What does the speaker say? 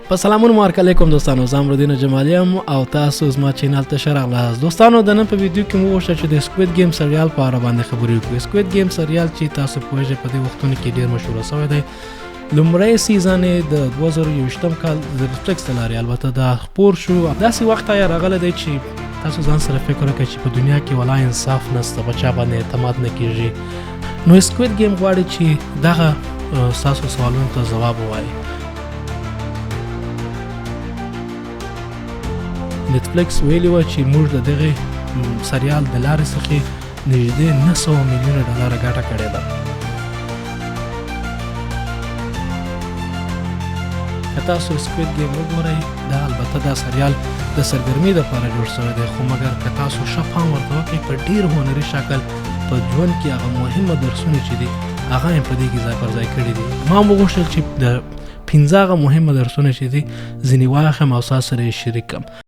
په سلامونه مارک علیکم دوستانو، زه امرالدین جمالی یم او تاسو زما چینل ته ښه راغلاست. دوستانو د نن په ویډیو کې مو وغوښتل چې د سکوید گیم سریال په اړه باندې خبرې وکړو. سکوید گیم سریال چې تاسو پوهیږئ په دې وختونو کې ډیر مشهور شوی دی. لومړی سیزن یې د 2021 کال د نټفلکس له لارې البته دا خپور شو. داسې وخت یې راغلی دی چې تاسو ځان سره فکر وکړئ چې په دنیا کې ولا انصاف نشته، په چا باندې اعتماد نه کیږي. نو سکوید گیم غواړي چې دغه ستاسو سوالونو ته ځواب ووایي. نټفلکس ویلي وه چې موږ د دغه سریال د لارې څخه نږدې 900 میلیونه ډالر ګټه کړې ده. که تاسو سکوید گیم وګورئ، دا البته دا سریال د سرګرمۍ دپاره جوړ شوی دی، خو مګر که تاسو ښه پام ورته وکړئ په ډېر هنري شکل په ژوند کې هغه مهمه درسونه چې دي هغه یې په دې کې ځای پر ځای کړي دي. ما هم وغوښتل چې د 15 هغه مهمه درسونه چې دي ځینې واخلم او تاسو سره یې شریک کړم.